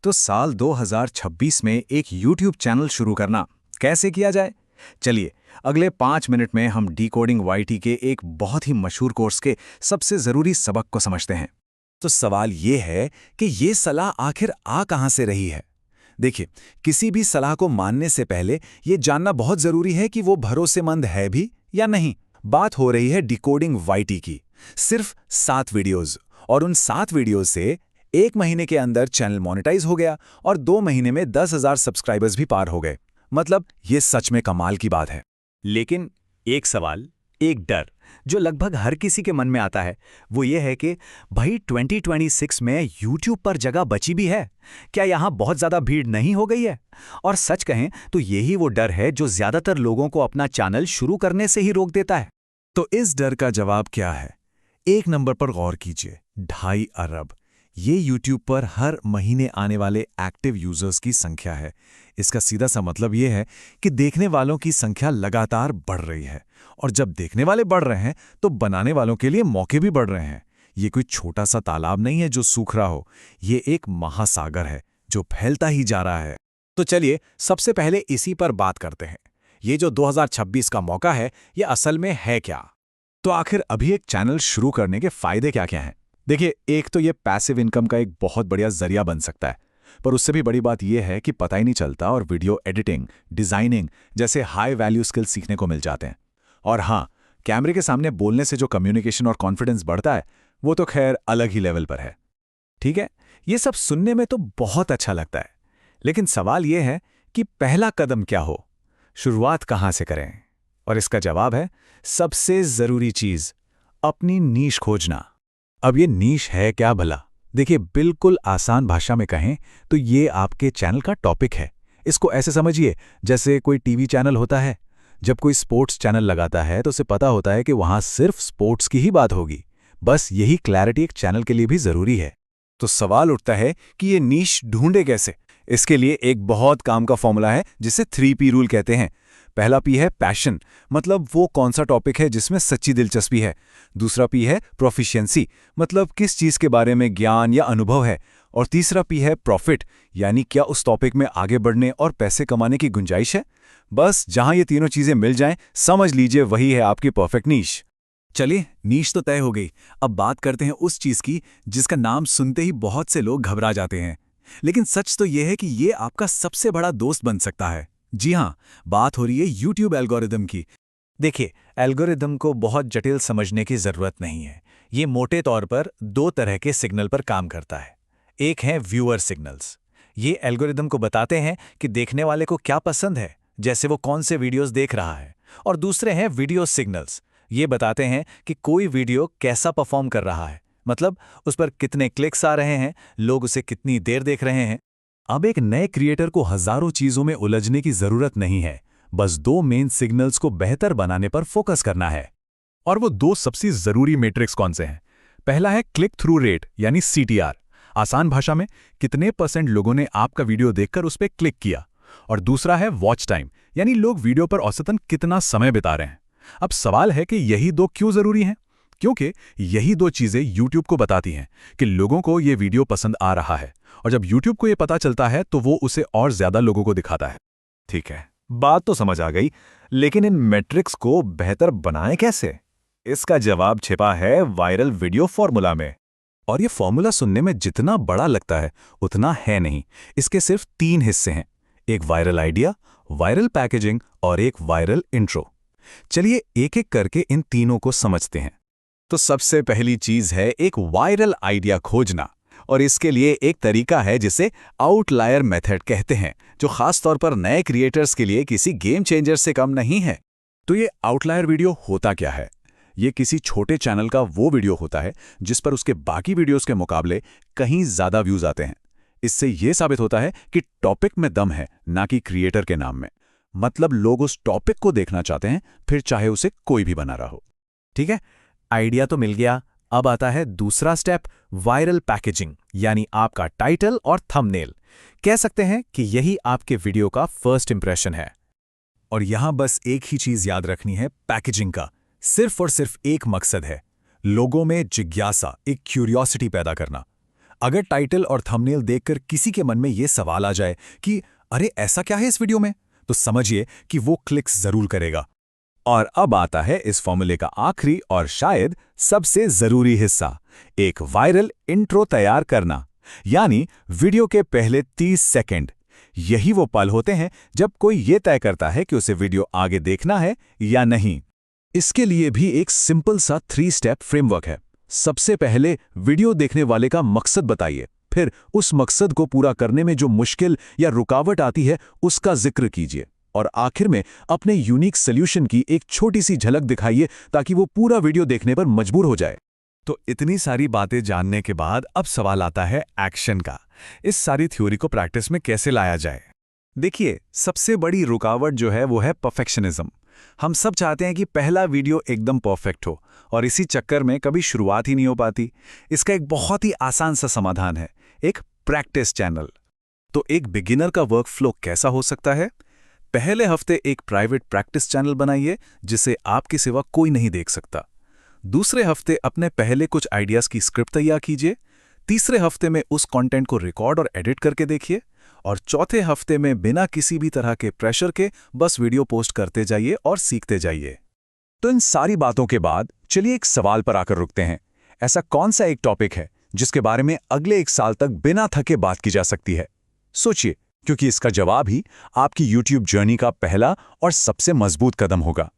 तो साल 2026 में एक YouTube चैनल शुरू करना कैसे किया जाए? चलिए, अगले 5 मिनट में हम डिकोडिंग वाईटी के एक बहुत ही मशहूर कोर्स के सबसे ज़रूरी सबक को समझते हैं। तो सवाल ये है कि ये सलाह आखिर आ कहां से रही है। देखिए, किसी भी सलाह को मानने से पहले ये जानना बहुत जरूरी है कि वो भरोसेमंद है भी या नहीं। बात हो रही है डिकोडिंग वाईटी की। सिर्फ 7 वीडियोस, और उन 7 वीडियोस से 1 महीने के अंदर चैनल मोनेटाइज हो गया और 2 महीने में 10,000 सब्सक्राइबर्स भी पार हो गए। मतलब ये सच में कमाल की बात है। लेकिन एक सवाल, एक डर जो लगभग हर किसी के मन में आता है, वो ये है कि भाई 2026 में YouTube पर जगह बची भी है? क्या यहाँ बहुत ज़्यादा भीड़ नहीं हो गई है? और सच कहें तो यही वो डर है जो ज़्यादातर लोगों को अपना चैनल शुरू करने से ही रोक देता है। तो इस डर का जवाब क्या है? एक नंबर पर गौर कीजिए, 2.5 अरब। ये YouTube पर हर महीने आने वाले एक्टिव यूजर्स की संख्या है। इसका सीधा सा मतलब ये है कि देखने वालों की संख्या लगातार बढ़ रही है, और जब देखने वाले बढ़ रहे हैं तो बनाने वालों के लिए मौके भी बढ़ रहे हैं। ये कोई छोटा सा तालाब नहीं है जो सूख रहा हो, ये एक महासागर है जो फैलता ही जा रहा है। तो चलिए, सबसे पहले इसी पर बात करते हैं। ये जो 2026 का मौका है, ये असल में है क्या? तो आखिर अभी एक चैनल शुरू करने के फायदे क्या-क्या हैं? देखिए, एक तो ये पैसिव इनकम का एक बहुत बढ़िया जरिया बन सकता है, पर उससे भी बड़ी बात यह है कि पता ही नहीं चलता और वीडियो एडिटिंग, डिजाइनिंग जैसे हाई वैल्यू स्किल्स सीखने को मिल जाते हैं। और हाँ, कैमरे के सामने बोलने से जो कम्युनिकेशन और कॉन्फिडेंस बढ़ता है, वो तो खैर अलग ही लेवल पर है। ठीक है, ये सब सुनने में तो बहुत अच्छा लगता है, लेकिन सवाल ये है कि पहला कदम क्या हो, शुरुआत कहाँ से करें? और इसका जवाब है सबसे जरूरी चीज, अपनी नीश खोजना। अब ये नीश है क्या भला? देखिए, बिल्कुल आसान भाषा में कहें तो ये आपके चैनल का टॉपिक है। इसको ऐसे समझिए जैसे कोई टीवी चैनल होता है। जब कोई स्पोर्ट्स चैनल लगाता है तो उसे पता होता है कि वहां सिर्फ स्पोर्ट्स की ही बात होगी। बस यही क्लैरिटी एक चैनल के लिए भी जरूरी है। तो सवाल उठता है कि ये नीश ढूंढे कैसे? इसके लिए एक बहुत काम का फॉर्मूला है जिसे 3P रूल कहते हैं। पहला पी है पैशन, मतलब वो कौन सा टॉपिक है जिसमें सच्ची दिलचस्पी है। दूसरा पी है प्रोफिशिएंसी, मतलब किस चीज के बारे में ज्ञान या अनुभव है। और तीसरा पी है प्रॉफिट, यानी क्या उस टॉपिक में आगे बढ़ने और पैसे कमाने की गुंजाइश है। बस जहां ये तीनों चीजें मिल जाएं, समझ लीजिए वही है आपकी परफेक्ट नीश। चलिए, नीश तो तय हो गई। अब बात करते हैं उस चीज की जिसका नाम सुनते ही बहुत से लोग घबरा जाते हैं, लेकिन सच तो यह है कि ये आपका सबसे बड़ा दोस्त बन सकता है। जी हाँ, बात हो रही है YouTube एल्गोरिदम की। देखिए, एल्गोरिदम को बहुत जटिल समझने की जरूरत नहीं है। ये मोटे तौर पर 2 तरह के सिग्नल पर काम करता है। एक है व्यूअर सिग्नल्स। ये एल्गोरिदम को बताते हैं कि देखने वाले को क्या पसंद है, जैसे वो कौन से वीडियोस देख रहा है। और दूसरे हैं वीडियो सिग्नल्स। ये बताते हैं कि कोई वीडियो कैसा परफॉर्म कर रहा है, मतलब उस पर कितने क्लिक्स आ रहे हैं, लोग उसे कितनी देर देख रहे हैं। अब एक नए क्रिएटर को हजारों चीजों में उलझने की जरूरत नहीं है, बस 2 मेन सिग्नल्स को बेहतर बनाने पर फोकस करना है। और वो 2 सबसे जरूरी मैट्रिक्स कौन से हैं? पहला है क्लिक थ्रू रेट, यानी CTR। आसान भाषा में, कितने % लोगों ने आपका वीडियो देखकर उस पर क्लिक किया। और दूसरा है वॉच टाइम, यानी लोग वीडियो पर औसतन कितना समय बिता रहे हैं। अब सवाल है कि यही 2 क्यों जरूरी हैं? क्योंकि यही 2 चीजें YouTube को बताती हैं कि लोगों को ये वीडियो पसंद आ रहा है, और जब YouTube को ये पता चलता है तो वो उसे और ज्यादा लोगों को दिखाता है। ठीक है, बात तो समझ आ गई, लेकिन इन मैट्रिक्स को बेहतर बनाएं कैसे? इसका जवाब छिपा है वायरल वीडियो फॉर्मूला में। और ये फॉर्मूला सुनने में जितना बड़ा लगता है उतना है नहीं। इसके सिर्फ 3 हिस्से हैं, एक वायरल आइडिया, वायरल पैकेजिंग और एक वायरल इंट्रो। चलिए एक एक करके इन तीनों को समझते हैं। तो सबसे पहली चीज है एक वायरल आइडिया खोजना, और इसके लिए एक तरीका है जिसे आउटलायर मेथड कहते हैं, जो खास तौर पर नए क्रिएटर्स के लिए किसी गेम चेंजर से कम नहीं है। तो ये आउटलायर वीडियो होता क्या है? ये किसी छोटे चैनल का वो वीडियो होता है जिस पर उसके बाकी वीडियोस के मुकाबले कहीं ज्यादा व्यूज आते हैं। इससे यह साबित होता है कि टॉपिक में दम है, ना कि क्रिएटर के नाम में। मतलब लोग उस टॉपिक को देखना चाहते हैं, फिर चाहे उसे कोई भी बना रहा हो। ठीक है, आइडिया तो मिल गया। अब आता है दूसरा स्टेप, वायरल पैकेजिंग, यानी आपका टाइटल और थंबनेल। कह सकते हैं कि यही आपके वीडियो का फर्स्ट इंप्रेशन है। और यहां बस एक ही चीज याद रखनी है, पैकेजिंग का सिर्फ और सिर्फ एक मकसद है, लोगों में जिज्ञासा, एक क्यूरियोसिटी पैदा करना। अगर टाइटल और थंबनेल देखकर किसी के मन में ये सवाल आ जाए कि अरे ऐसा क्या है इस वीडियो में, तो समझिए कि वो क्लिक्स जरूर करेगा। और अब आता है इस फॉर्मूले का आखिरी और शायद सबसे जरूरी हिस्सा, एक वायरल इंट्रो तैयार करना। यानी वीडियो के पहले 30 सेकंड। यही वो पल होते हैं जब कोई ये तय करता है कि उसे वीडियो आगे देखना है या नहीं। इसके लिए भी एक सिंपल सा 3 स्टेप फ्रेमवर्क है। सबसे पहले वीडियो देखने वाले का मकसद बताइए, फिर उस मकसद को पूरा करने में जो मुश्किल या रुकावट आती है उसका जिक्र कीजिए, और आखिर में अपने यूनिक सॉल्यूशन की एक छोटी सी झलक दिखाइए ताकि वो पूरा वीडियो देखने पर मजबूर हो जाए। तो इतनी सारी बातें जानने के बाद अब सवाल आता है एक्शन का। इस सारी थ्योरी को प्रैक्टिस में कैसे लाया जाए? देखिए, सबसे बड़ी रुकावट जो है वो है परफेक्शनिज्म। हम सब चाहते हैं कि पहला वीडियो एकदम परफेक्ट हो, और इसी चक्कर में कभी शुरुआत ही नहीं हो पाती। इसका एक बहुत ही आसान सा समाधान है, एक प्रैक्टिस चैनल। तो एक बिगिनर का वर्कफ्लो कैसा हो सकता है? पहले हफ्ते एक प्राइवेट प्रैक्टिस चैनल बनाइए जिसे आपके सिवा कोई नहीं देख सकता। दूसरे हफ्ते अपने पहले कुछ आइडियाज की स्क्रिप्ट तैयार कीजिए। तीसरे हफ्ते में उस कंटेंट को रिकॉर्ड और एडिट करके देखिए, और चौथे हफ्ते में बिना किसी भी तरह के प्रेशर के बस वीडियो पोस्ट करते जाइए और सीखते जाइए। तो इन सारी बातों के बाद चलिए एक सवाल पर आकर रुकते हैं। ऐसा कौन सा एक टॉपिक है जिसके बारे में अगले 1 साल तक बिना थके बात की जा सकती है? सोचिए, क्योंकि इसका जवाब ही आपकी YouTube जर्नी का पहला और सबसे मजबूत कदम होगा।